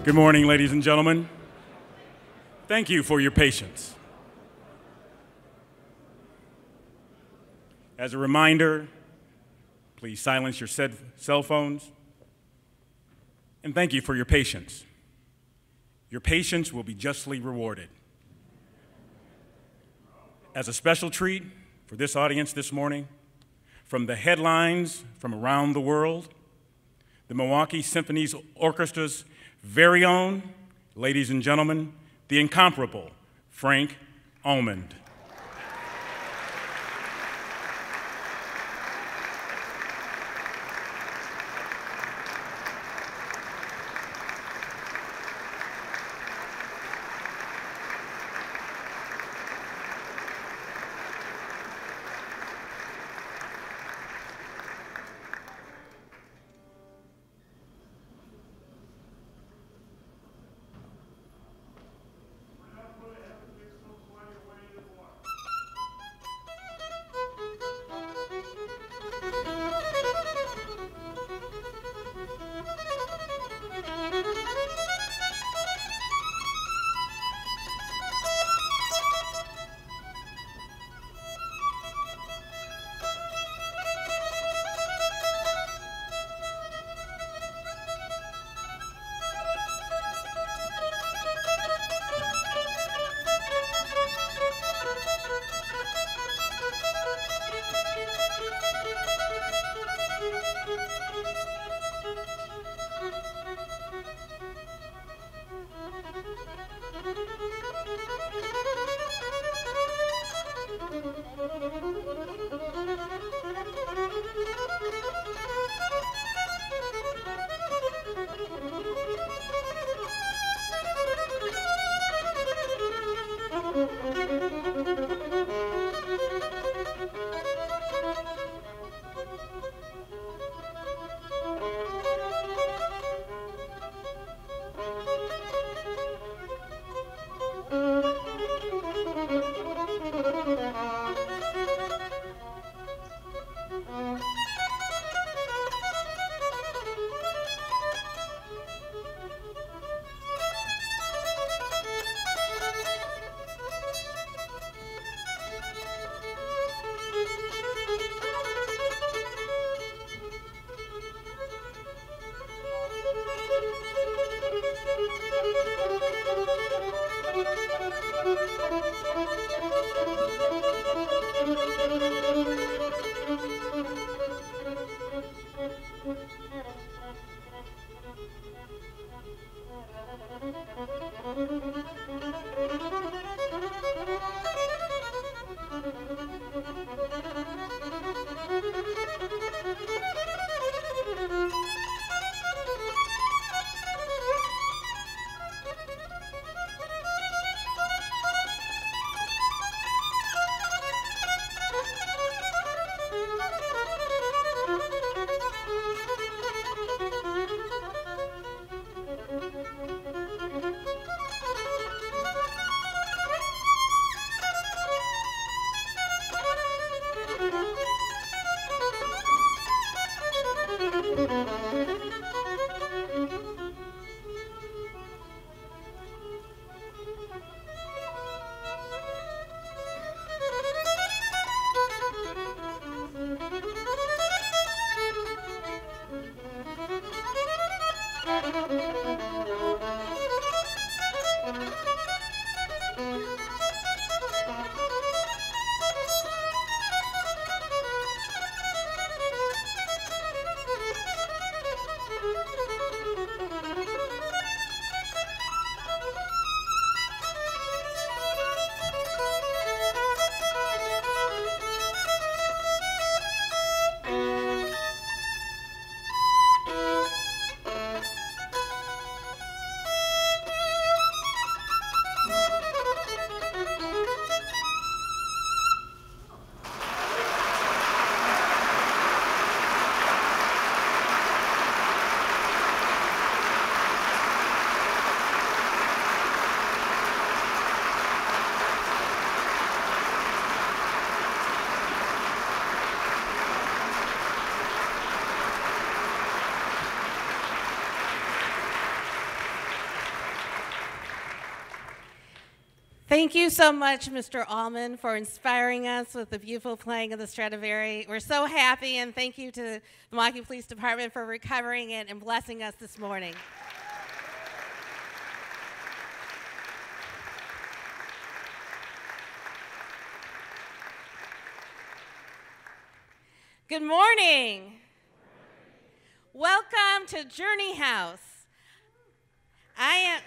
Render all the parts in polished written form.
Good morning, ladies and gentlemen. Thank you for your patience. As a reminder, please silence your cell phones. And thank you for your patience. Your patience will be justly rewarded. As a special treat for this audience this morning, from the headlines from around the world, the Milwaukee Symphony Orchestra's very own, ladies and gentlemen, the incomparable Frank Almond. Thank you so much, Mr. Allman, for inspiring us with the beautiful playing of the Stradivari. We're so happy, and thank you to the Milwaukee Police Department for recovering it and blessing us this morning. Good morning. Welcome to Journey House. Thank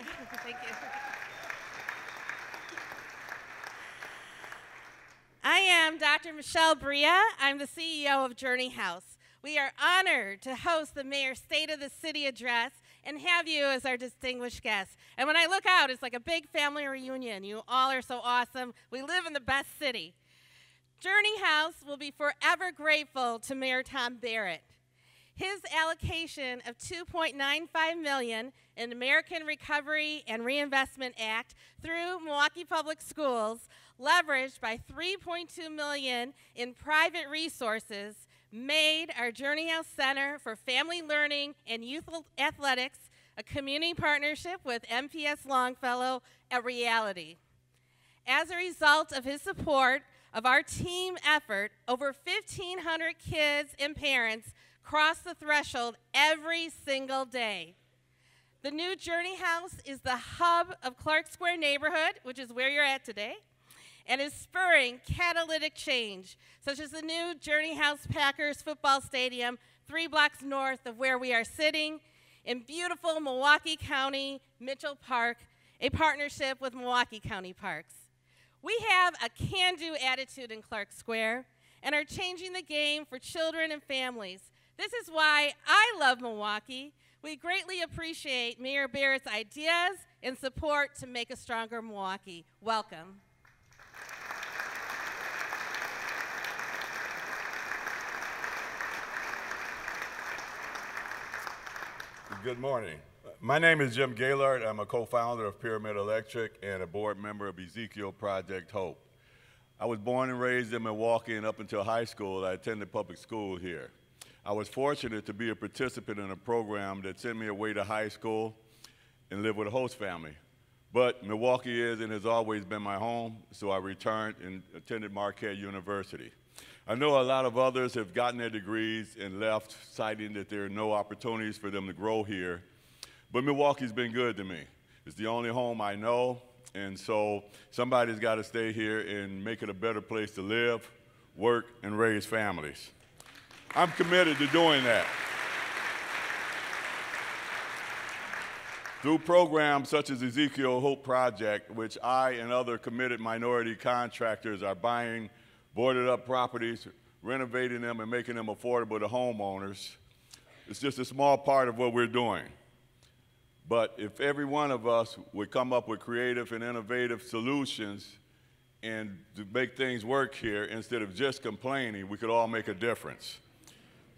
you. I am Dr. Michele Bria. I'm the CEO of Journey House. We are honored to host the Mayor's State of the City address and have you as our distinguished guest. And when I look out, it's like a big family reunion. You all are so awesome. We live in the best city. Journey House will be forever grateful to Mayor Tom Barrett. His allocation of $2.95 million in American Recovery and Reinvestment Act through Milwaukee Public Schools, leveraged by $3.2 million in private resources, made our Journey House Center for Family Learning and Youth Athletics, a community partnership with MPS Longfellow, a reality. As a result of his support of our team effort, over 1,500 kids and parents cross the threshold every single day. The new Journey House is the hub of Clark Square neighborhood, which is where you're at today, and is spurring catalytic change, such as the new Journey House Packers football stadium 3 blocks north of where we are sitting in beautiful Milwaukee County, Mitchell Park, a partnership with Milwaukee County Parks. We have a can-do attitude in Clark Square and are changing the game for children and families. This is why I love Milwaukee. We greatly appreciate Mayor Barrett's ideas and support to make a stronger Milwaukee. Welcome. Good morning. My name is Jim Gilliard. I'm a co-founder of Pyramid Electric and a board member of Ezekial Project Hope. I was born and raised in Milwaukee, and up until high school, I attended public school here. I was fortunate to be a participant in a program that sent me away to high school and live with a host family. But Milwaukee is and has always been my home, so I returned and attended Marquette University. I know a lot of others have gotten their degrees and left, citing that there are no opportunities for them to grow here. But Milwaukee's been good to me. It's the only home I know, and so somebody's got to stay here and make it a better place to live, work, and raise families. I'm committed to doing that. Through programs such as Ezekiel Hope Project, which I and other committed minority contractors are buying boarded up properties, renovating them, and making them affordable to homeowners, it's just a small part of what we're doing. But if every one of us would come up with creative and innovative solutions and to make things work here instead of just complaining, we could all make a difference.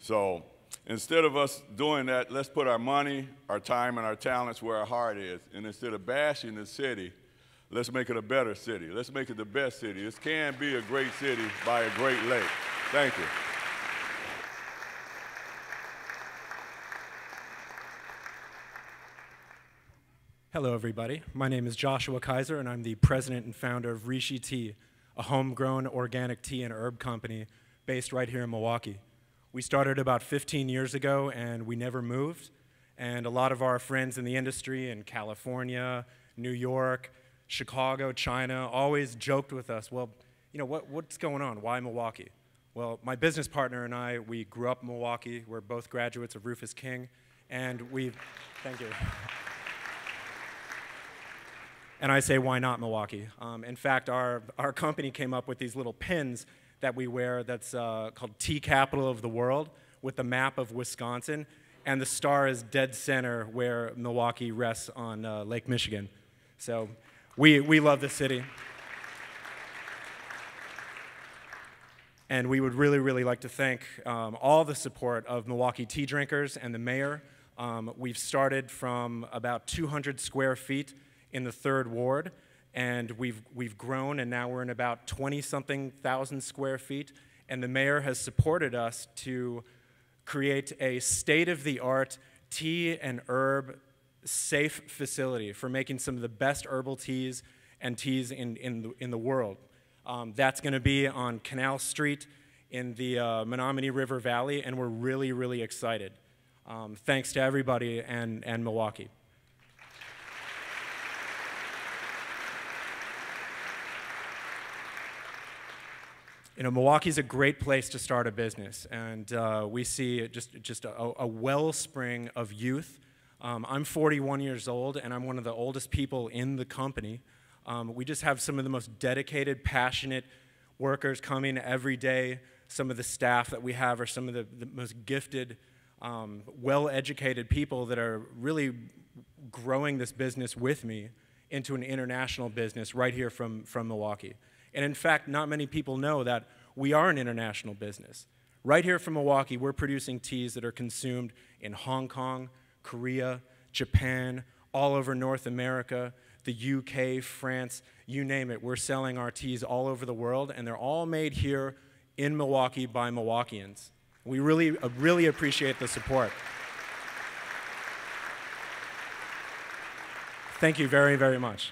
So instead of us doing that, let's put our money, our time, and our talents where our heart is. And instead of bashing the city, let's make it a better city. Let's make it the best city. This can be a great city by a great lake. Thank you. Hello, everybody. My name is Joshua Kaiser, and I'm the president and founder of Rishi Tea, a homegrown organic tea and herb company based right here in Milwaukee. We started about 15 years ago, and we never moved. And a lot of our friends in the industry in California, New York, Chicago, China, always joked with us, well, you know, what's going on? Why Milwaukee? Well, my business partner and I, we grew up in Milwaukee. We're both graduates of Rufus King, and thank you. And I say, why not Milwaukee? In fact, our company came up with these little pins that we wear that's called Tea Capital of the World, with the map of Wisconsin, and the star is dead center where Milwaukee rests on Lake Michigan. So we love the city. And we would really, really like to thank all the support of Milwaukee tea drinkers and the mayor. We've started from about 200 square feet in the 3rd Ward, and we've grown, and now we're in about 20-something thousand square feet, and the mayor has supported us to create a state-of-the-art tea and herb safe facility for making some of the best herbal teas and teas in the world. That's going to be on Canal Street in the Menominee River Valley, and we're really, really excited. Thanks to everybody and Milwaukee. You know, Milwaukee's a great place to start a business, and we see just a wellspring of youth. I'm 41 years old, and I'm one of the oldest people in the company. We just have some of the most dedicated, passionate workers coming every day. Some of the staff that we have are some of the most gifted, well-educated people that are really growing this business with me into an international business right here from Milwaukee. And in fact, not many people know that we are an international business. Right here from Milwaukee, we're producing teas that are consumed in Hong Kong, Korea, Japan, all over North America, the UK, France, you name it. We're selling our teas all over the world, and they're all made here in Milwaukee by Milwaukeeans. We really appreciate the support. Thank you very, very much.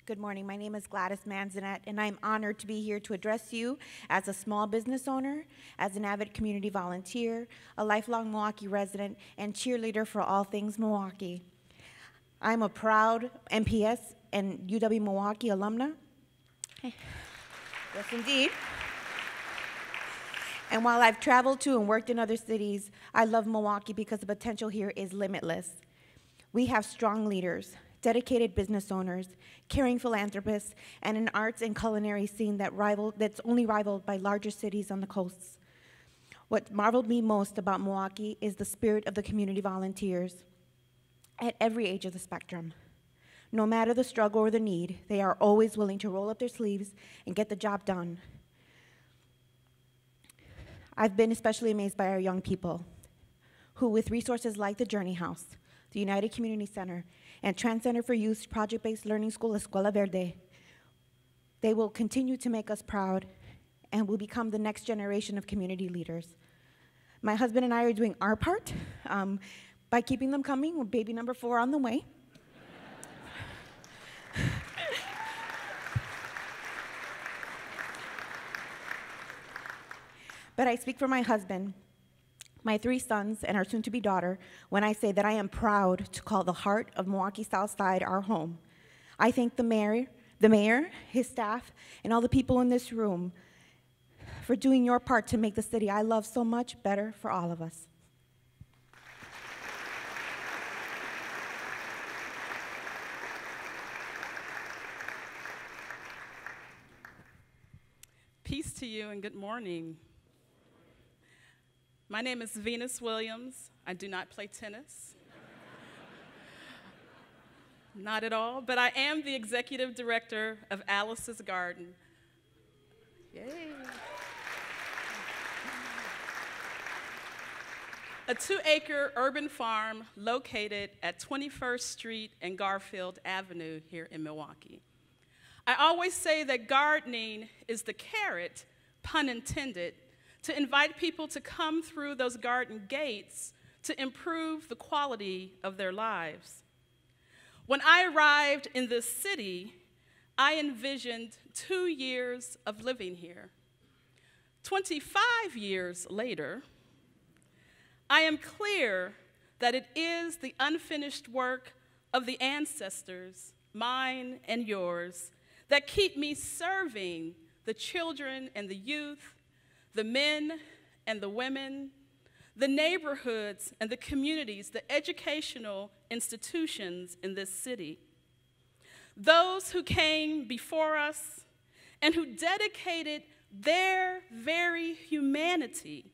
Good morning. My name is Gladys Manzanet, and I'm honored to be here to address you as a small business owner, as an avid community volunteer, a lifelong Milwaukee resident, and cheerleader for all things Milwaukee. I'm a proud MPS and UW Milwaukee alumna. Yes, indeed. And while I've traveled to and worked in other cities, I love Milwaukee because the potential here is limitless. We have strong leaders, dedicated business owners, caring philanthropists, and an arts and culinary scene that's only rivaled by larger cities on the coasts. What marveled me most about Milwaukee is the spirit of the community volunteers at every age of the spectrum. No matter the struggle or the need, they are always willing to roll up their sleeves and get the job done. I've been especially amazed by our young people, who with resources like the Journey House, the United Community Center, and Trans Center for Youth's project-based learning school, Escuela Verde, they will continue to make us proud and will become the next generation of community leaders. My husband and I are doing our part by keeping them coming, with baby number 4 on the way. But I speak for my husband, my 3 sons, and our soon-to-be daughter when I say that I am proud to call the heart of Milwaukee South Side our home. I thank the mayor, his staff, and all the people in this room for doing your part to make the city I love so much better for all of us. Peace to you and good morning. My name is Venus Williams. I do not play tennis. Not at all, but I am the executive director of Alice's Garden. Yay. A 2-acre urban farm located at 21st Street and Garfield Avenue here in Milwaukee. I always say that gardening is the carrot, pun intended, to invite people to come through those garden gates to improve the quality of their lives. When I arrived in this city, I envisioned 2 years of living here. 25 years later, I am clear that it is the unfinished work of the ancestors, mine and yours, that keep me serving the children and the youth, the men and the women, the neighborhoods and the communities, the educational institutions in this city. Those who came before us and who dedicated their very humanity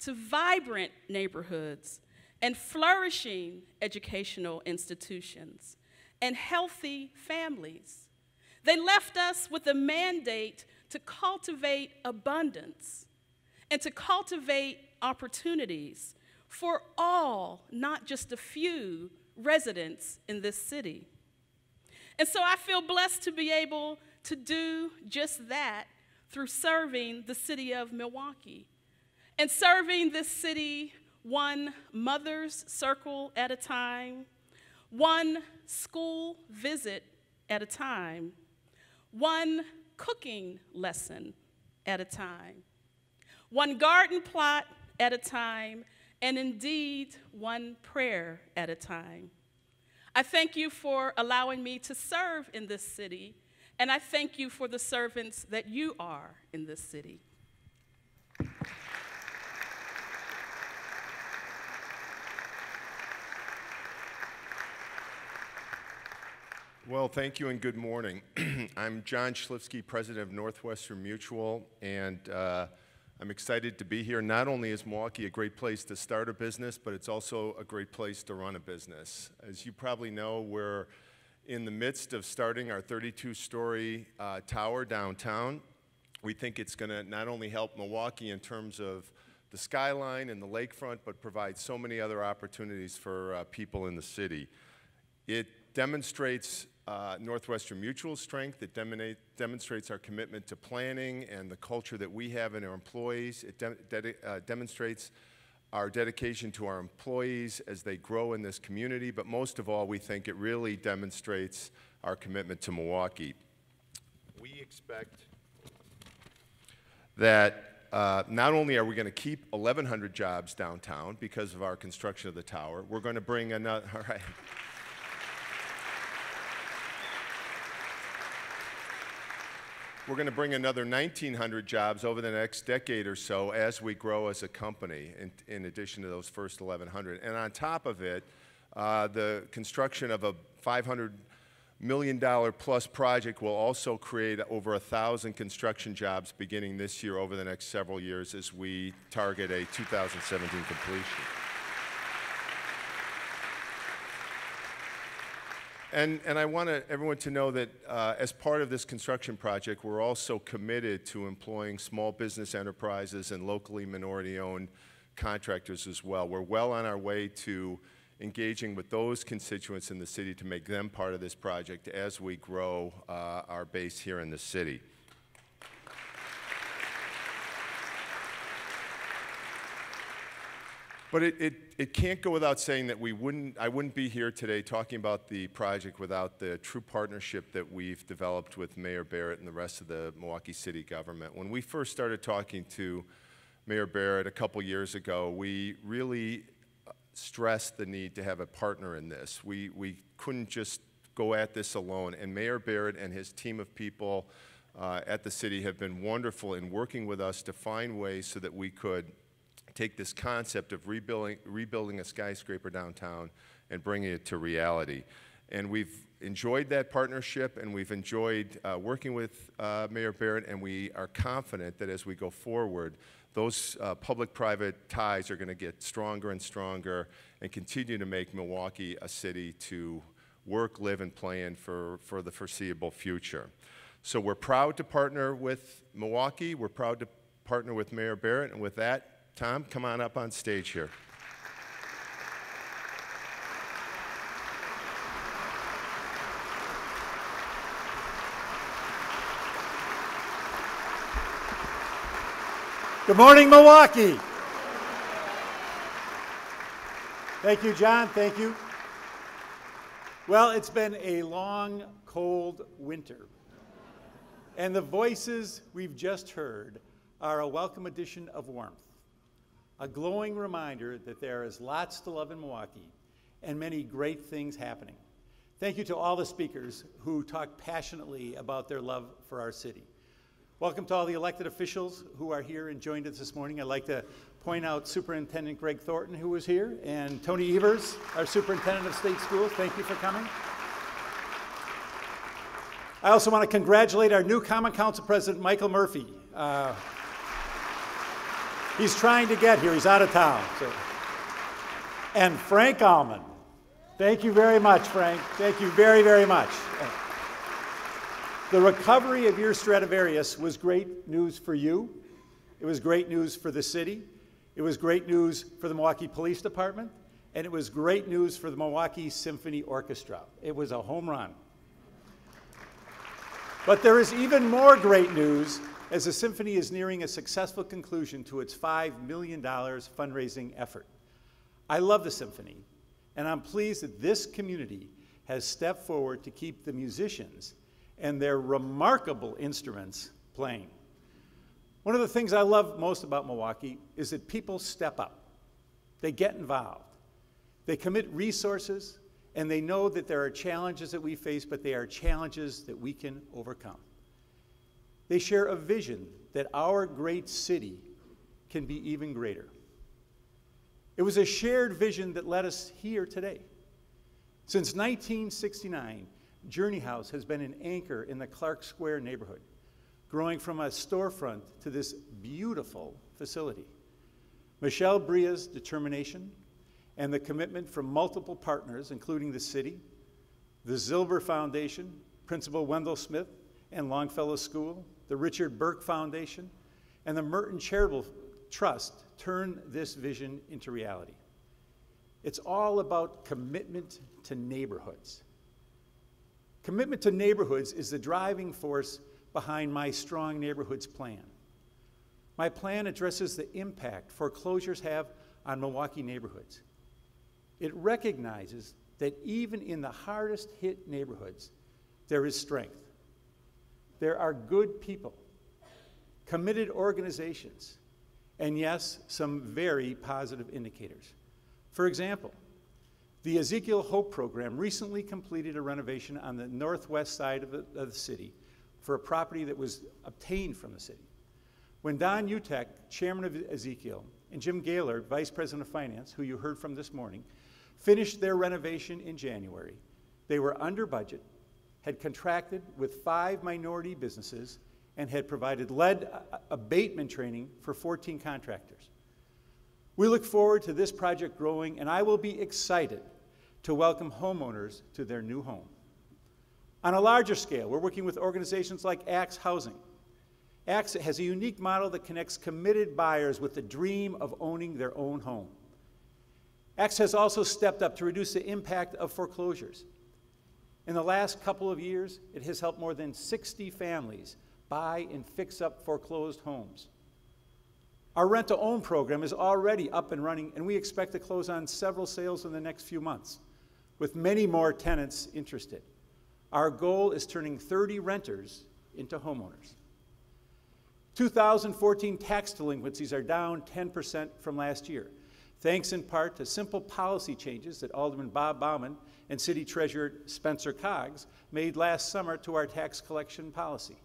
to vibrant neighborhoods and flourishing educational institutions and healthy families. They left us with a mandate to cultivate abundance and to cultivate opportunities for all, not just a few, residents in this city. And so I feel blessed to be able to do just that through serving the city of Milwaukee and serving this city one mother's circle at a time, one school visit at a time, one cooking lesson at a time, one garden plot at a time, and indeed one prayer at a time. I thank you for allowing me to serve in this city, and I thank you for the servants that you are in this city. Well, thank you and good morning. I'm John Schlifsky, president of Northwestern Mutual, and I'm excited to be here. Not only is Milwaukee a great place to start a business, but it's also a great place to run a business. As you probably know, we're in the midst of starting our 32-story tower downtown. We think it's going to not only help Milwaukee in terms of the skyline and the lakefront, but provide so many other opportunities for people in the city. It demonstrates Northwestern Mutual's strength. It demonstrates our commitment to planning and the culture that we have in our employees. It demonstrates our dedication to our employees as they grow in this community, but most of all, we think it really demonstrates our commitment to Milwaukee. We expect that not only are we going to keep 1,100 jobs downtown because of our construction of the tower, we're going to bring another, all right. We're going to bring another 1,900 jobs over the next decade or so as we grow as a company, in addition to those first 1,100. And on top of it, the construction of a $500 million plus project will also create over 1,000 construction jobs beginning this year over the next several years as we target a 2017 completion. And I want everyone to know that as part of this construction project, we're also committed to employing small business enterprises and locally minority-owned contractors as well. We're well on our way to engaging with those constituents in the city to make them part of this project as we grow our base here in the city. But it can't go without saying that I wouldn't be here today talking about the project without the true partnership that we've developed with Mayor Barrett and the rest of the Milwaukee City government. When we first started talking to Mayor Barrett a couple years ago, we really stressed the need to have a partner in this. We couldn't just go at this alone, and Mayor Barrett and his team of people at the city have been wonderful in working with us to find ways so that we could take this concept of rebuilding a skyscraper downtown and bringing it to reality. And we've enjoyed that partnership, and we've enjoyed working with Mayor Barrett, and we are confident that as we go forward, those public-private ties are going to get stronger and stronger and continue to make Milwaukee a city to work, live, and play in for the foreseeable future. So we're proud to partner with Milwaukee. We're proud to partner with Mayor Barrett, and with that, Tom, come on up on stage here. Good morning, Milwaukee. Thank you, John. Thank you. Well, it's been a long, cold winter, and the voices we've just heard are a welcome addition of warmth. A glowing reminder that there is lots to love in Milwaukee and many great things happening. Thank you to all the speakers who talked passionately about their love for our city. Welcome to all the elected officials who are here and joined us this morning. I'd like to point out Superintendent Greg Thornton, who was here, and Tony Evers, our Superintendent of State Schools. Thank you for coming. I also want to congratulate our new Common Council President, Michael Murphy. He's trying to get here. He's out of town. So. And Frank Allman. Thank you very much, Frank. Thank you very, very much. The recovery of your Stradivarius was great news for you. It was great news for the city. It was great news for the Milwaukee Police Department. And it was great news for the Milwaukee Symphony Orchestra. It was a home run. But there is even more great news as the symphony is nearing a successful conclusion to its $5 million fundraising effort. I love the symphony, and I'm pleased that this community has stepped forward to keep the musicians and their remarkable instruments playing. One of the things I love most about Milwaukee is that people step up. They get involved. They commit resources, and they know that there are challenges that we face, but they are challenges that we can overcome. They share a vision that our great city can be even greater. It was a shared vision that led us here today. Since 1969, Journey House has been an anchor in the Clark Square neighborhood, growing from a storefront to this beautiful facility. Michele Bria's determination and the commitment from multiple partners, including the city, the Zilber Foundation, Principal Wendell Smith and Longfellow School, the Richard Burke Foundation, and the Merton Charitable Trust turn this vision into reality. It's all about commitment to neighborhoods. Commitment to neighborhoods is the driving force behind my Strong Neighborhoods plan. My plan addresses the impact foreclosures have on Milwaukee neighborhoods. It recognizes that even in the hardest hit neighborhoods, there is strength. There are good people, committed organizations, and yes, some very positive indicators. For example, the Ezekial Hope Program recently completed a renovation on the northwest side of the city for a property that was obtained from the city. When Don Utek, chairman of Ezekiel, and Jim Gilliard, vice president of finance, who you heard from this morning, finished their renovation in January, they were under budget, had contracted with 5 minority businesses, and had provided lead abatement training for 14 contractors. We look forward to this project growing, and I will be excited to welcome homeowners to their new home. On a larger scale, we're working with organizations like Axe Housing. Axe has a unique model that connects committed buyers with the dream of owning their own home. Axe has also stepped up to reduce the impact of foreclosures. In the last couple of years, it has helped more than 60 families buy and fix up foreclosed homes. Our rent-to-own program is already up and running, and we expect to close on several sales in the next few months, with many more tenants interested. Our goal is turning 30 renters into homeowners. 2014 tax delinquencies are down 10% from last year, thanks in part to simple policy changes that Alderman Bob Bauman and City Treasurer Spencer Coggs made last summer to our tax collection policy.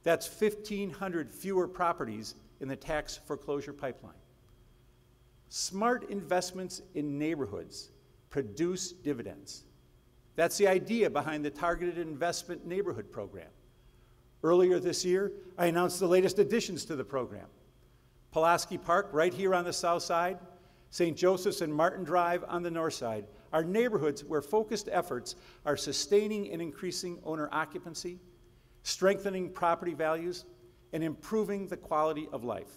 That's 1,500 fewer properties in the tax foreclosure pipeline. Smart investments in neighborhoods produce dividends. That's the idea behind the Targeted Investment Neighborhood Program. Earlier this year, I announced the latest additions to the program. Pulaski Park, right here on the south side, St. Joseph's and Martin Drive on the north side, are neighborhoods where focused efforts are sustaining and increasing owner occupancy, strengthening property values, and improving the quality of life.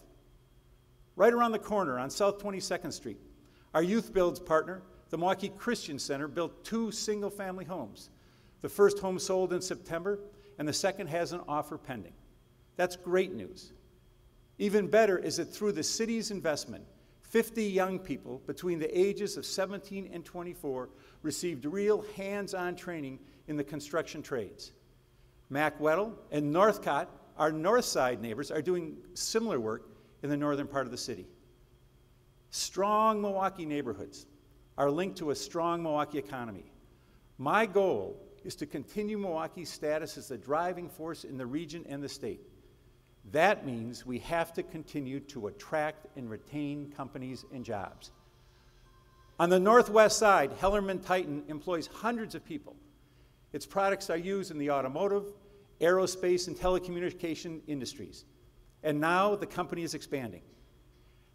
Right around the corner on South 22nd Street, our Youth Builds partner, the Milwaukee Christian Center, built 2 single-family homes. The first home sold in September, and the second has an offer pending. That's great news. Even better is that through the city's investment, 50 young people between the ages of 17 and 24 received real hands-on training in the construction trades. Mac Weddle and Northcott, our north side neighbors, are doing similar work in the northern part of the city. Strong Milwaukee neighborhoods are linked to a strong Milwaukee economy. My goal is to continue Milwaukee's status as the driving force in the region and the state. That means we have to continue to attract and retain companies and jobs. On the northwest side, Hellerman Titan employs hundreds of people. Its products are used in the automotive, aerospace, and telecommunication industries. And now the company is expanding.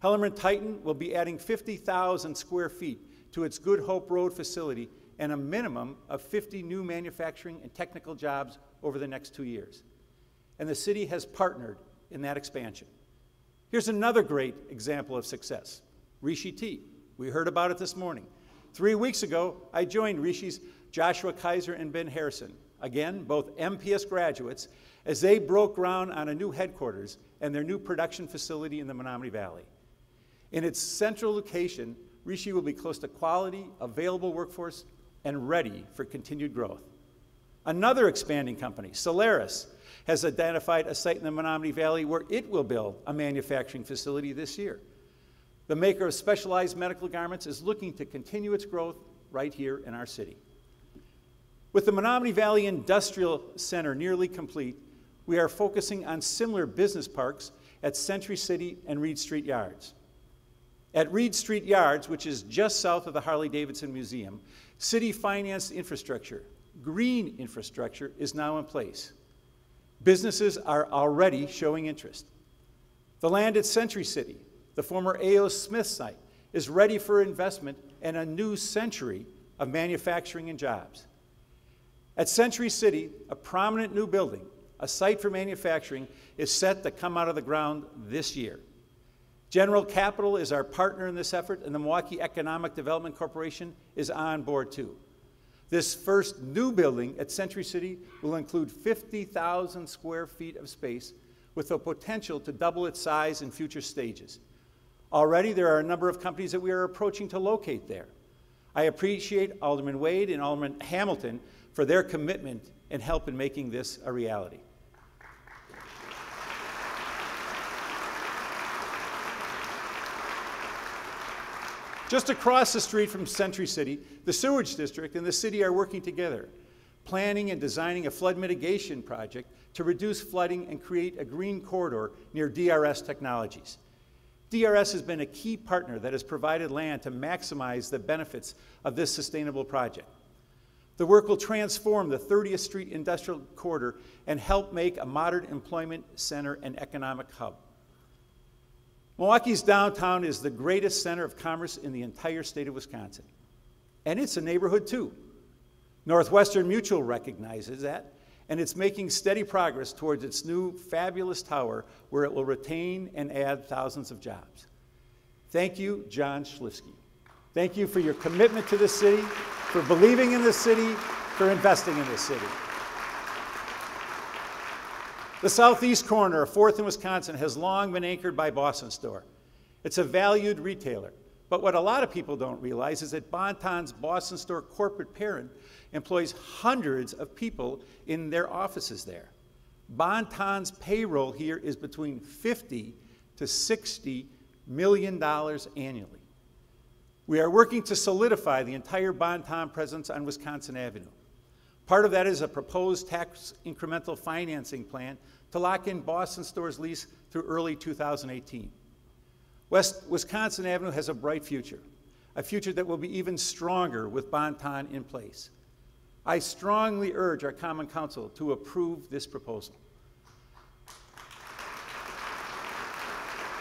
Hellerman Titan will be adding 50,000 square feet to its Good Hope Road facility and a minimum of 50 new manufacturing and technical jobs over the next 2 years. And the city has partnered in that expansion. Here's another great example of success, Rishi Tea. We heard about it this morning. 3 weeks ago, I joined Rishi's Joshua Kaiser and Ben Harrison again, both MPS graduates, as they broke ground on a new headquarters and their new production facility in the Menominee Valley. In its central location, Rishi will be close to quality, available workforce, and ready for continued growth. Another expanding company, Solaris, has identified a site in the Menominee Valley where it will build a manufacturing facility this year. The maker of specialized medical garments is looking to continue its growth right here in our city. With the Menominee Valley Industrial Center nearly complete, we are focusing on similar business parks at Century City and Reed Street Yards. At Reed Street Yards, which is just south of the Harley-Davidson Museum, city-financed infrastructure, green infrastructure, is now in place. Businesses are already showing interest. The land at Century City, the former A.O. Smith site, is ready for investment and a new century of manufacturing and jobs. At Century City, a prominent new building, a site for manufacturing, is set to come out of the ground this year. General Capital is our partner in this effort, and the Milwaukee Economic Development Corporation is on board too. This first new building at Century City will include 50,000 square feet of space with the potential to double its size in future stages. Already there are a number of companies that we are approaching to locate there. I appreciate Alderman Wade and Alderman Hamilton for their commitment and help in making this a reality. Just across the street from Century City, the Sewage District and the city are working together, planning and designing a flood mitigation project to reduce flooding and create a green corridor near DRS Technologies. DRS has been a key partner that has provided land to maximize the benefits of this sustainable project. The work will transform the 30th Street Industrial Corridor and help make a modern employment center and economic hub. Milwaukee's downtown is the greatest center of commerce in the entire state of Wisconsin. And it's a neighborhood too. Northwestern Mutual recognizes that, and it's making steady progress towards its new fabulous tower where it will retain and add thousands of jobs. Thank you, John Schlifsky. Thank you for your commitment to this city, for believing in this city, for investing in this city. The southeast corner of 4th and Wisconsin has long been anchored by Boston Store. It's a valued retailer, but what a lot of people don't realize is that Bon-Ton's Boston Store corporate parent employs hundreds of people in their offices there. Bon-Ton's payroll here is between $50 to $60 million annually. We are working to solidify the entire Bon-Ton presence on Wisconsin Avenue. Part of that is a proposed tax incremental financing plan to lock in Boston Store's lease through early 2018. West Wisconsin Avenue has a bright future, a future that will be even stronger with Bon-Ton in place. I strongly urge our Common Council to approve this proposal.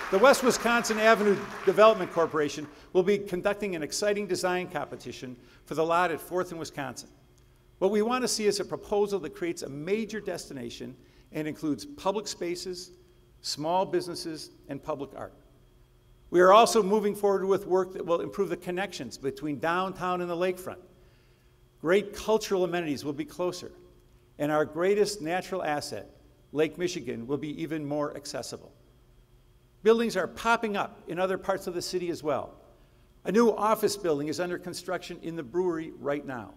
The West Wisconsin Avenue Development Corporation will be conducting an exciting design competition for the lot at 4th and Wisconsin. What we want to see is a proposal that creates a major destination and includes public spaces, small businesses, and public art. We are also moving forward with work that will improve the connections between downtown and the lakefront. Great cultural amenities will be closer, and our greatest natural asset, Lake Michigan, will be even more accessible. Buildings are popping up in other parts of the city as well. A new office building is under construction in the brewery right now.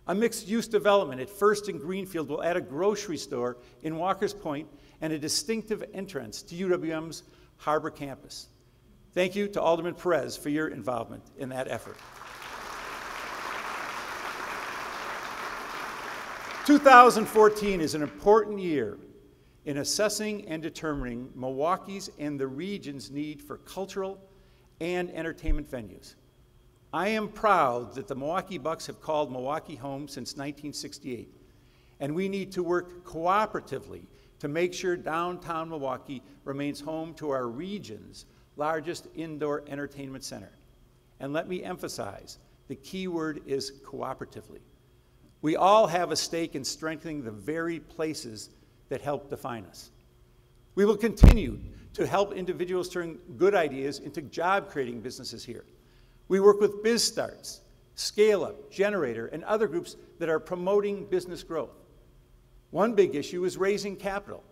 A mixed-use development at First and Greenfield will add a grocery store in Walker's Point and a distinctive entrance to UWM's Harbor campus. Thank you to Alderman Perez for your involvement in that effort. 2014 is an important year in assessing and determining Milwaukee's and the region's need for cultural and entertainment venues. I am proud that the Milwaukee Bucks have called Milwaukee home since 1968, and we need to work cooperatively to make sure downtown Milwaukee remains home to our region's largest indoor entertainment center. And let me emphasize, the key word is cooperatively. We all have a stake in strengthening the very places that help define us. We will continue to help individuals turn good ideas into job-creating businesses here. We work with BizStarts, Scale Up, Generator, and other groups that are promoting business growth. One big issue is raising capital,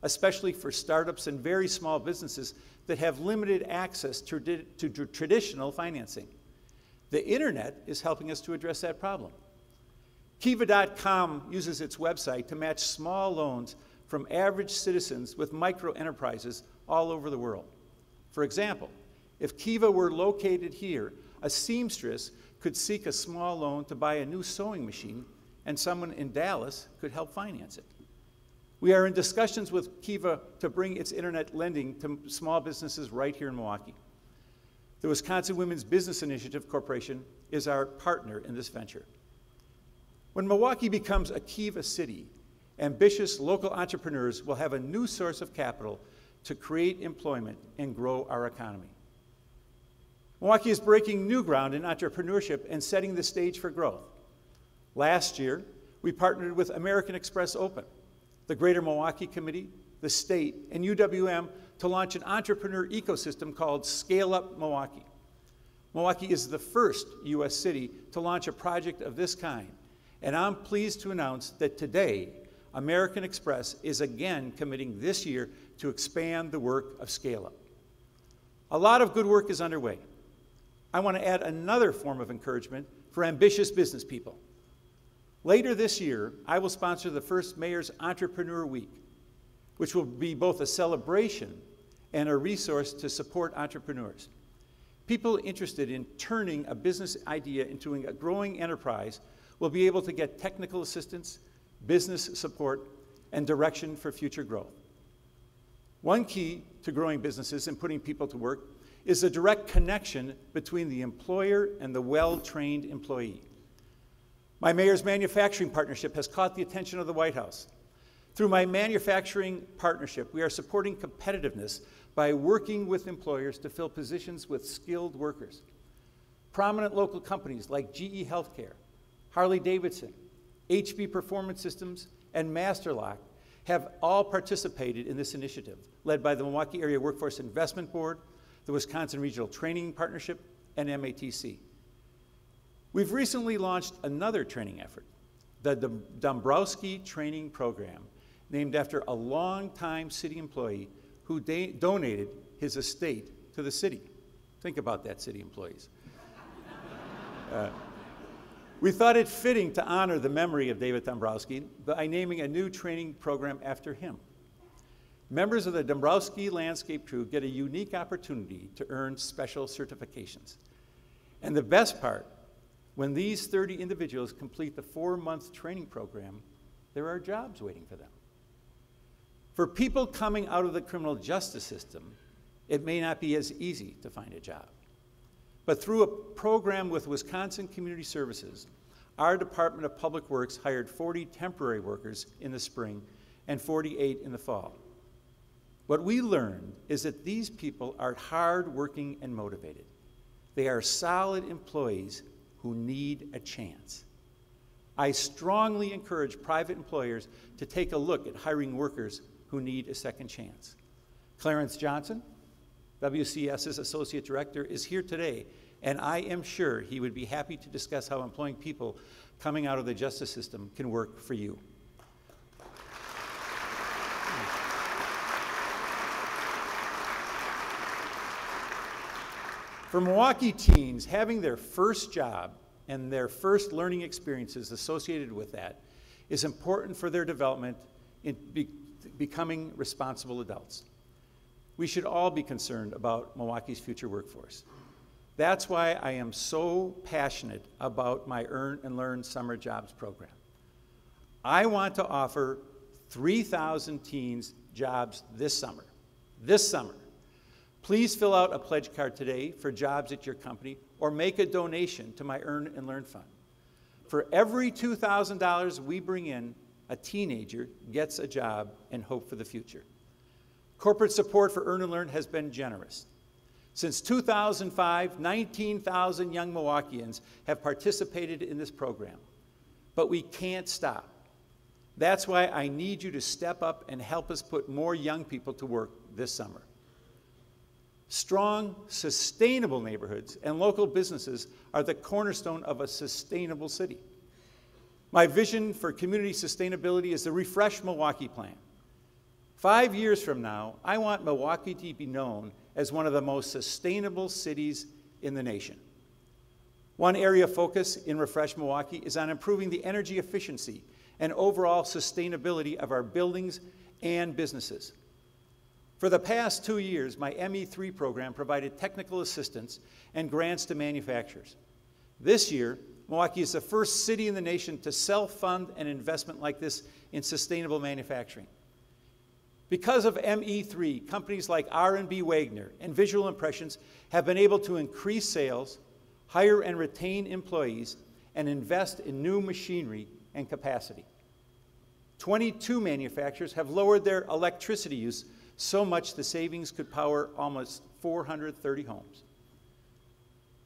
especially for startups and very small businesses that have limited access to traditional financing. The internet is helping us to address that problem. Kiva.com uses its website to match small loans from average citizens with micro enterprises all over the world. For example, if Kiva were located here, a seamstress could seek a small loan to buy a new sewing machine, and someone in Dallas could help finance it. We are in discussions with Kiva to bring its internet lending to small businesses right here in Milwaukee. The Wisconsin Women's Business Initiative Corporation is our partner in this venture. When Milwaukee becomes a Kiva city, ambitious local entrepreneurs will have a new source of capital to create employment and grow our economy. Milwaukee is breaking new ground in entrepreneurship and setting the stage for growth. Last year, we partnered with American Express Open, the Greater Milwaukee Committee, the state, and UWM to launch an entrepreneur ecosystem called Scale Up Milwaukee. Milwaukee is the first U.S. city to launch a project of this kind, and I'm pleased to announce that today, American Express is again committing this year to expand the work of Scale Up. A lot of good work is underway. I want to add another form of encouragement for ambitious business people. Later this year, I will sponsor the first Mayor's Entrepreneur Week, which will be both a celebration and a resource to support entrepreneurs. People interested in turning a business idea into a growing enterprise will be able to get technical assistance, business support, and direction for future growth. One key to growing businesses and putting people to work is the direct connection between the employer and the well-trained employee. My mayor's manufacturing partnership has caught the attention of the White House. Through my manufacturing partnership, we are supporting competitiveness by working with employers to fill positions with skilled workers. Prominent local companies like GE Healthcare, Harley-Davidson, HB Performance Systems, and Masterlock have all participated in this initiative, led by the Milwaukee Area Workforce Investment Board, the Wisconsin Regional Training Partnership, and MATC. We've recently launched another training effort, the Dombrowski Training Program, named after a longtime city employee who donated his estate to the city. Think about that, city employees. We thought it fitting to honor the memory of David Dombrowski by naming a new training program after him. Members of the Dombrowski Landscape Crew get a unique opportunity to earn special certifications. And the best part, when these 30 individuals complete the 4-month training program, there are jobs waiting for them. For people coming out of the criminal justice system, it may not be as easy to find a job. But through a program with Wisconsin Community Services, our Department of Public Works hired 40 temporary workers in the spring and 48 in the fall. What we learned is that these people are hardworking and motivated. They are solid employees who need a chance. I strongly encourage private employers to take a look at hiring workers who need a second chance. Clarence Johnson, WCS's Associate Director, is here today, and I am sure he would be happy to discuss how employing people coming out of the justice system can work for you. For Milwaukee teens, having their first job and their first learning experiences associated with that is important for their development in becoming responsible adults. We should all be concerned about Milwaukee's future workforce. That's why I am so passionate about my Earn and Learn Summer Jobs program. I want to offer 3,000 teens jobs this summer. This summer. Please fill out a pledge card today for jobs at your company or make a donation to my Earn and Learn Fund. For every $2,000 we bring in, a teenager gets a job and hope for the future. Corporate support for Earn and Learn has been generous. Since 2005, 19,000 young Milwaukeeans have participated in this program. But we can't stop. That's why I need you to step up and help us put more young people to work this summer. Strong, sustainable neighborhoods and local businesses are the cornerstone of a sustainable city. My vision for community sustainability is the Refresh Milwaukee plan. 5 years from now, I want Milwaukee to be known as one of the most sustainable cities in the nation. One area of focus in Refresh Milwaukee is on improving the energy efficiency and overall sustainability of our buildings and businesses. For the past 2 years, my ME3 program provided technical assistance and grants to manufacturers. This year, Milwaukee is the first city in the nation to self-fund an investment like this in sustainable manufacturing. Because of ME3, companies like R&B Wagner and Visual Impressions have been able to increase sales, hire and retain employees, and invest in new machinery and capacity. 22 manufacturers have lowered their electricity use so much the savings could power almost 430 homes.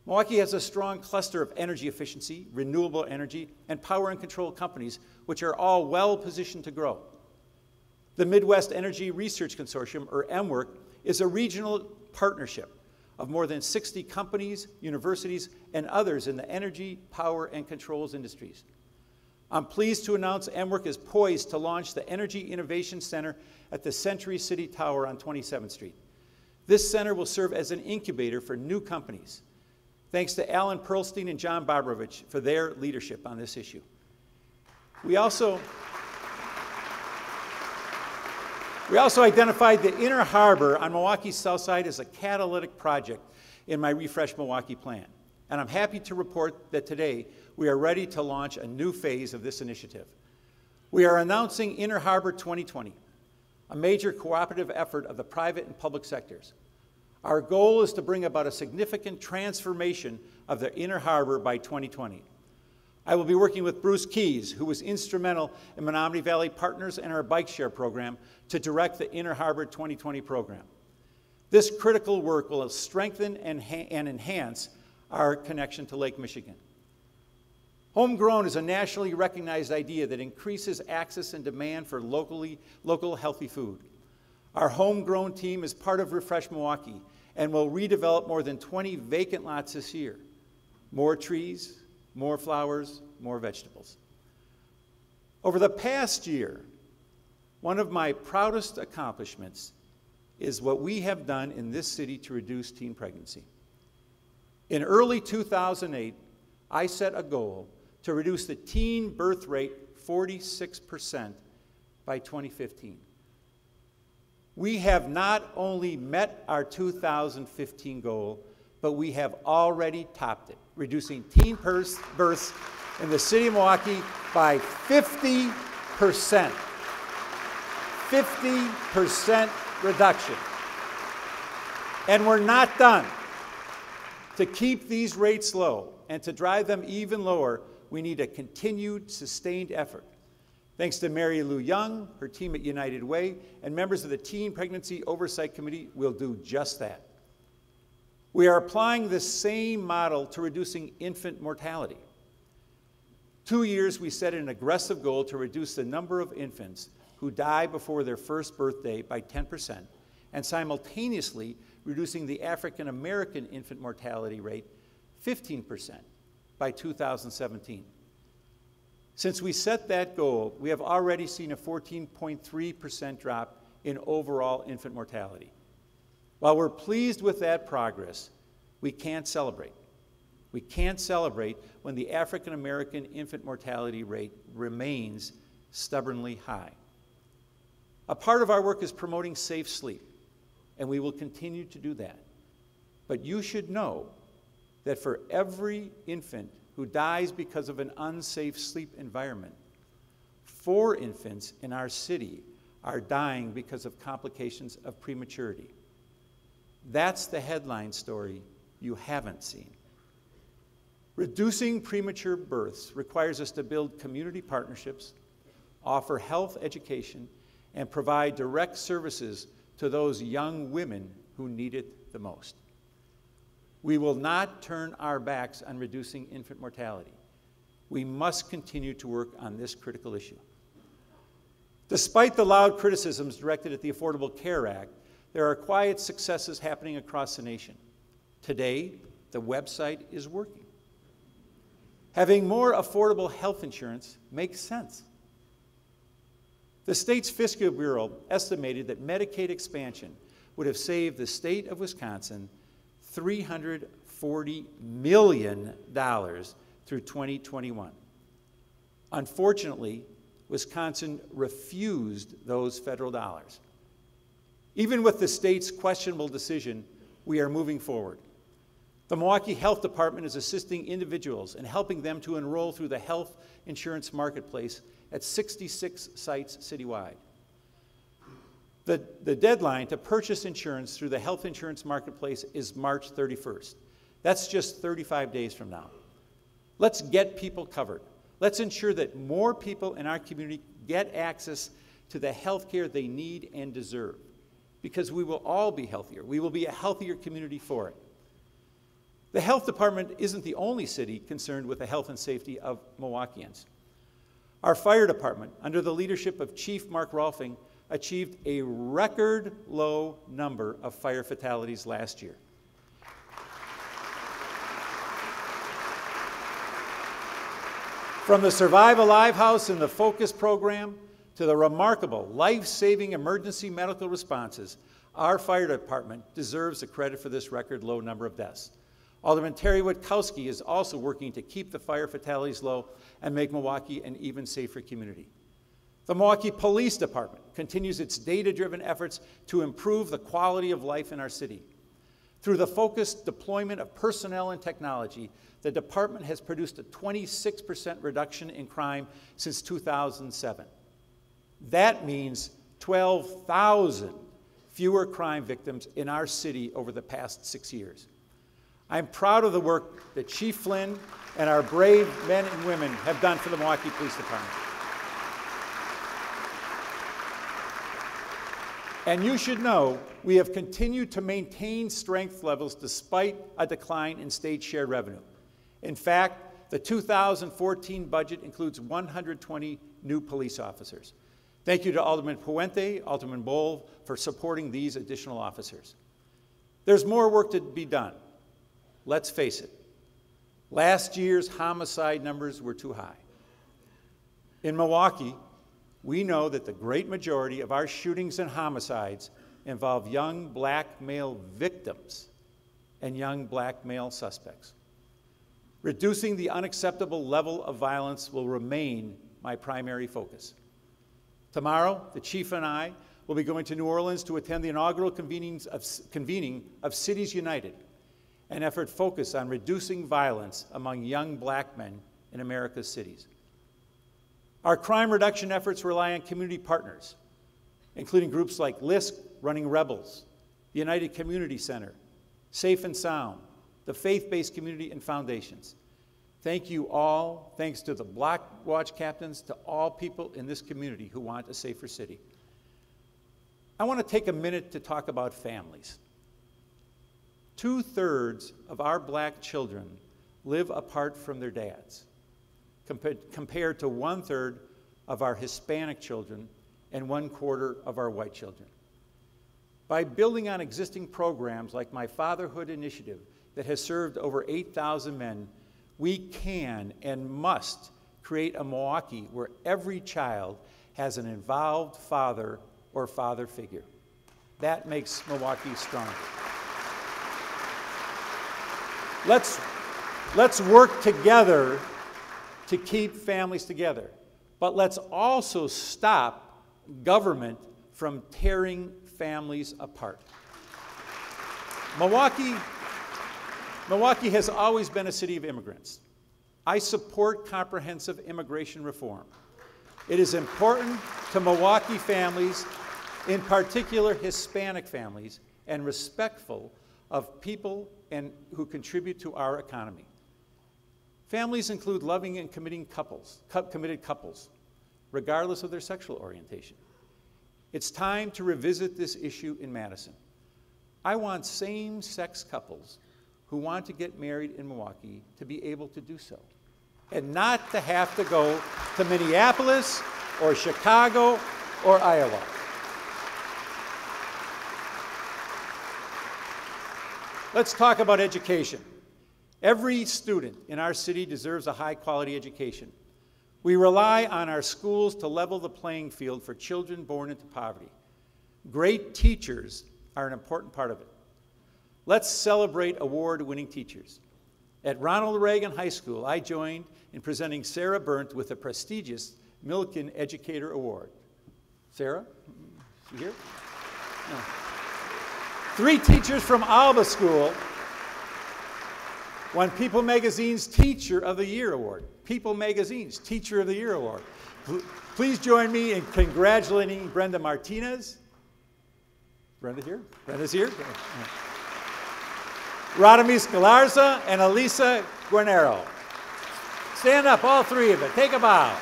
Milwaukee has a strong cluster of energy efficiency, renewable energy, and power and control companies, which are all well positioned to grow. The Midwest Energy Research Consortium, or MWERC, is a regional partnership of more than 60 companies, universities, and others in the energy, power, and controls industries. I'm pleased to announce MWERC is poised to launch the Energy Innovation Center at the Century City Tower on 27th Street. This center will serve as an incubator for new companies. Thanks to Alan Perlstein and John Bobrovich for their leadership on this issue. We also identified the Inner Harbor on Milwaukee's south side as a catalytic project in my Refresh Milwaukee plan. And I'm happy to report that today we are ready to launch a new phase of this initiative. We are announcing Inner Harbor 2020, a major cooperative effort of the private and public sectors. Our goal is to bring about a significant transformation of the Inner Harbor by 2020. I will be working with Bruce Keys, who was instrumental in Menominee Valley Partners and our Bike Share program, to direct the Inner Harbor 2020 program. This critical work will strengthen and enhance our connection to Lake Michigan. Homegrown is a nationally recognized idea that increases access and demand for local healthy food. Our homegrown team is part of Refresh Milwaukee and will redevelop more than 20 vacant lots this year. More trees, more flowers, more vegetables. Over the past year, one of my proudest accomplishments is what we have done in this city to reduce teen pregnancy. In early 2008, I set a goal to reduce the teen birth rate 46% by 2015. We have not only met our 2015 goal, but we have already topped it, reducing teen births in the city of Milwaukee by 50%. 50% reduction. And we're not done. To keep these rates low and to drive them even lower, we need a continued, sustained effort. Thanks to Mary Lou Young, her team at United Way, and members of the Teen Pregnancy Oversight Committee will do just that. We are applying the same model to reducing infant mortality. 2 years, we set an aggressive goal to reduce the number of infants who die before their first birthday by 10%, and simultaneously reducing the African American infant mortality rate 15% by 2017. Since we set that goal, we have already seen a 14.3% drop in overall infant mortality. While we're pleased with that progress, we can't celebrate. We can't celebrate when the African American infant mortality rate remains stubbornly high. A part of our work is promoting safe sleep, and we will continue to do that. But you should know that for every infant who dies because of an unsafe sleep environment, 4 infants in our city are dying because of complications of prematurity. That's the headline story you haven't seen. Reducing premature births requires us to build community partnerships, offer health education, and provide direct services to those young women who need it the most. We will not turn our backs on reducing infant mortality. We must continue to work on this critical issue. Despite the loud criticisms directed at the Affordable Care Act, there are quiet successes happening across the nation. Today, the website is working. Having more affordable health insurance makes sense. The state's Fiscal Bureau estimated that Medicaid expansion would have saved the state of Wisconsin $340 million through 2021. Unfortunately, Wisconsin refused those federal dollars. Even with the state's questionable decision, we are moving forward. The Milwaukee Health Department is assisting individuals and helping them to enroll through the health insurance marketplace at 66 sites citywide. The deadline to purchase insurance through the health insurance marketplace is March 31st. That's just 35 days from now. Let's get people covered. Let's ensure that more people in our community get access to the health care they need and deserve, because we will all be healthier. We will be a healthier community for it. The health department isn't the only city concerned with the health and safety of Milwaukeeans. Our fire department, under the leadership of Chief Mark Rolfing, achieved a record low number of fire fatalities last year. From the Survive Alive House and the Focus program to the remarkable life-saving emergency medical responses, our fire department deserves the credit for this record low number of deaths. Alderman Terry Witkowski is also working to keep the fire fatalities low and make Milwaukee an even safer community. The Milwaukee Police Department continues its data-driven efforts to improve the quality of life in our city. Through the focused deployment of personnel and technology, the department has produced a 26% reduction in crime since 2007. That means 12,000 fewer crime victims in our city over the past 6 years. I'm proud of the work that Chief Flynn and our brave men and women have done for the Milwaukee Police Department. And you should know we have continued to maintain strength levels despite a decline in state shared revenue. In fact, the 2014 budget includes 120 new police officers. Thank you to Alderman Puente, Alderman Bohl for supporting these additional officers. There's more work to be done. Let's face it, last year's homicide numbers were too high. In Milwaukee, we know that the great majority of our shootings and homicides involve young black male victims and young black male suspects. Reducing the unacceptable level of violence will remain my primary focus. Tomorrow, the Chief and I will be going to New Orleans to attend the inaugural convening of Cities United, an effort focused on reducing violence among young black men in America's cities. Our crime reduction efforts rely on community partners, including groups like LISC, Running Rebels, the United Community Center, Safe and Sound, the faith-based community and foundations. Thank you all. Thanks to the Block Watch captains, to all people in this community who want a safer city. I want to take a minute to talk about families. 2/3 of our black children live apart from their dads, compared to 1/3 of our Hispanic children and 1/4 of our white children. By building on existing programs like my Fatherhood Initiative that has served over 8,000 men, we can and must create a Milwaukee where every child has an involved father or father figure. That makes Milwaukee stronger. Let's work together to keep families together, but let's also stop government from tearing families apart. Milwaukee has always been a city of immigrants. I support comprehensive immigration reform. It is important to Milwaukee families, in particular Hispanic families, and respectful of people who contribute to our economy. Families include loving and committed couples, regardless of their sexual orientation. It's time to revisit this issue in Madison. I want same-sex couples who want to get married in Milwaukee to be able to do so, and not to have to go to Minneapolis or Chicago or Iowa. Let's talk about education. Every student in our city deserves a high-quality education. We rely on our schools to level the playing field for children born into poverty. Great teachers are an important part of it. Let's celebrate award-winning teachers. At Ronald Reagan High School, I joined in presenting Sarah Berndt with the prestigious Milken Educator Award. Sarah, you here? No. 3 teachers from Alba School won People Magazine's Teacher of the Year Award. People Magazine's Teacher of the Year Award. Please join me in congratulating Brenda Martinez. Brenda here? Brenda's here. Radamis Galarza and Elisa Guarnero. Stand up, all 3 of you. Take a bow.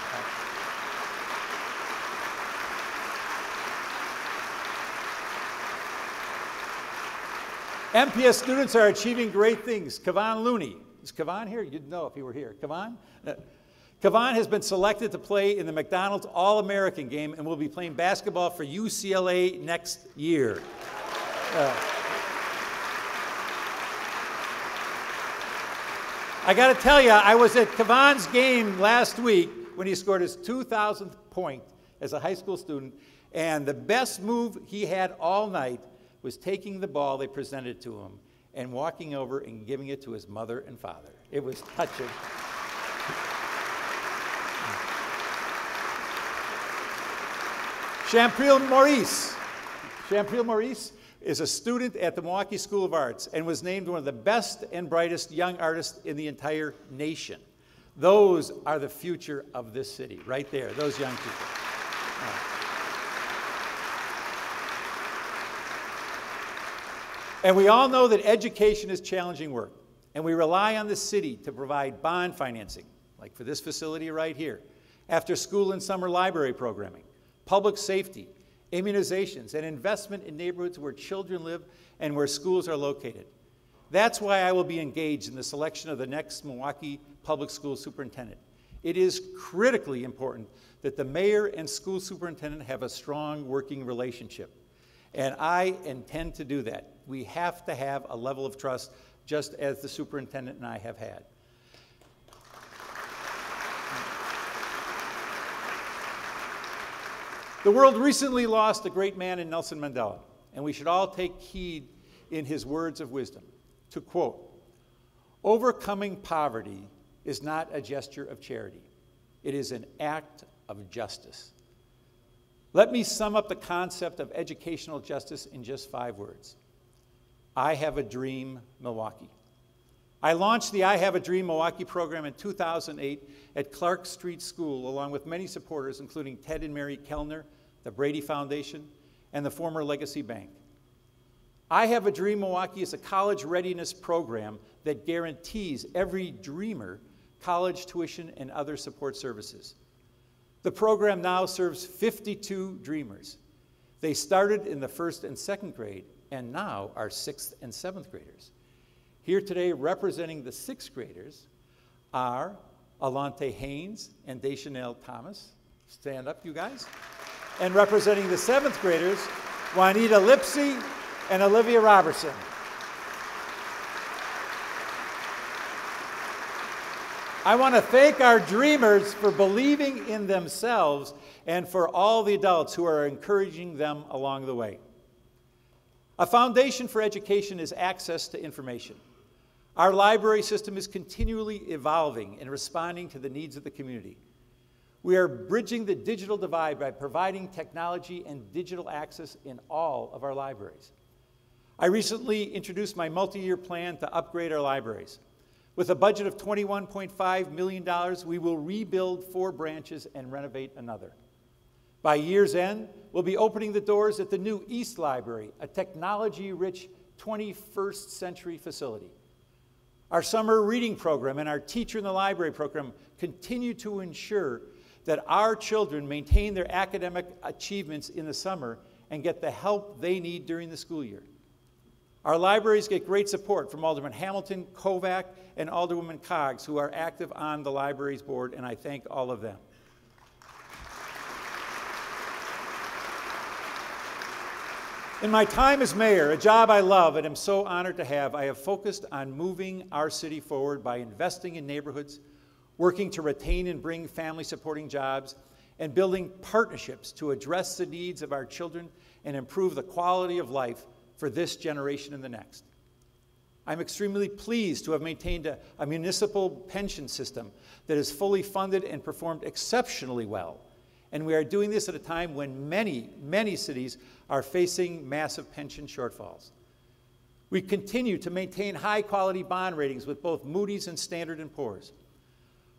MPS students are achieving great things. Kavan Looney. Is Kavan here? You'd know if he were here. Kavan? Kavan has been selected to play in the McDonald's All-American game and will be playing basketball for UCLA next year. I got to tell you, I was at Kavan's game last week when he scored his 2,000th point as a high school student, and the best move he had all night was taking the ball they presented to him and walking over and giving it to his mother and father. It was touching. Champril Maurice. Champril Maurice is a student at the Milwaukee School of Arts and was named one of the best and brightest young artists in the entire nation. Those are the future of this city, right there, those young people. And we all know that education is challenging work, and we rely on the city to provide bond financing, like for this facility right here, after school and summer library programming, public safety, immunizations, and investment in neighborhoods where children live and where schools are located. That's why I will be engaged in the selection of the next Milwaukee Public School Superintendent. It is critically important that the mayor and school superintendent have a strong working relationship, and I intend to do that. We have to have a level of trust, just as the superintendent and I have had. The world recently lost a great man in Nelson Mandela, and we should all take heed in his words of wisdom. To quote, "Overcoming poverty is not a gesture of charity. It is an act of justice." Let me sum up the concept of educational justice in just 5 words. I have a dream, Milwaukee. I launched the I Have a Dream Milwaukee program in 2008 at Clark Street School, along with many supporters, including Ted and Mary Kellner, the Brady Foundation, and the former Legacy Bank. I Have a Dream Milwaukee is a college readiness program that guarantees every dreamer college tuition and other support services. The program now serves 52 dreamers. They started in the 1st and 2nd grade, and now are 6th and 7th graders. Here today representing the 6th graders are Alante Haynes and Deschanel Thomas. Stand up, you guys. And representing the 7th graders, Juanita Lipsy and Olivia Robertson. I want to thank our dreamers for believing in themselves and for all the adults who are encouraging them along the way. A foundation for education is access to information. Our library system is continually evolving and responding to the needs of the community. We are bridging the digital divide by providing technology and digital access in all of our libraries. I recently introduced my multi-year plan to upgrade our libraries. With a budget of $21.5 million, we will rebuild 4 branches and renovate another. By year's end, we'll be opening the doors at the new East Library, a technology-rich 21st century facility. Our summer reading program and our Teacher in the Library program continue to ensure that our children maintain their academic achievements in the summer and get the help they need during the school year. Our libraries get great support from Alderman Hamilton, Kovac, and Alderwoman Coggs, who are active on the libraries board, and I thank all of them. In my time as mayor, a job I love and am so honored to have, I have focused on moving our city forward by investing in neighborhoods, working to retain and bring family-supporting jobs, and building partnerships to address the needs of our children and improve the quality of life for this generation and the next. I'm extremely pleased to have maintained a municipal pension system that is fully funded and performed exceptionally well. And we are doing this at a time when many, many cities are facing massive pension shortfalls. We continue to maintain high-quality bond ratings with both Moody's and Standard & Poor's.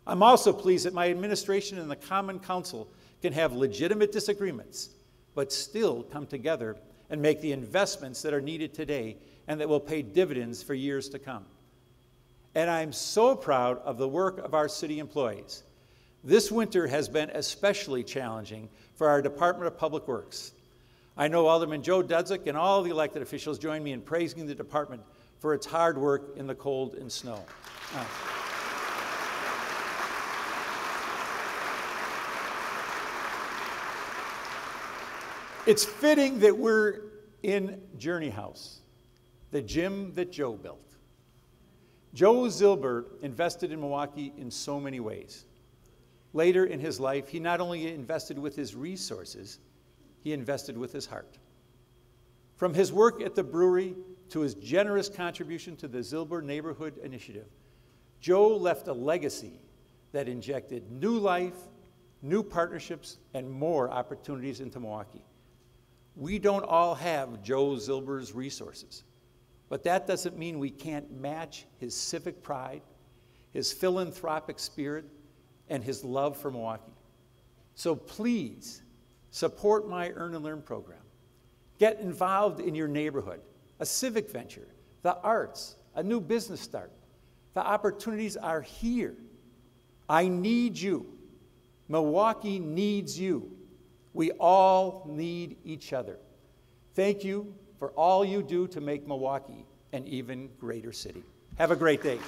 I'm also pleased that my administration and the Common Council can have legitimate disagreements, but still come together and make the investments that are needed today and that will pay dividends for years to come. And I'm so proud of the work of our city employees. This winter has been especially challenging for our Department of Public Works. I know Alderman Joe Dudzik and all the elected officials join me in praising the department for its hard work in the cold and snow. It's fitting that we're in Journey House, the gym that Joe built. Joe Zilber invested in Milwaukee in so many ways. Later in his life, he not only invested with his resources, he invested with his heart. From his work at the brewery to his generous contribution to the Zilber Neighborhood Initiative, Joe left a legacy that injected new life, new partnerships, and more opportunities into Milwaukee. We don't all have Joe Zilber's resources, but that doesn't mean we can't match his civic pride, his philanthropic spirit, and his love for Milwaukee. So please support my Earn and Learn program. Get involved in your neighborhood, a civic venture, the arts, a new business start. The opportunities are here. I need you. Milwaukee needs you. We all need each other. Thank you for all you do to make Milwaukee an even greater city. Have a great day.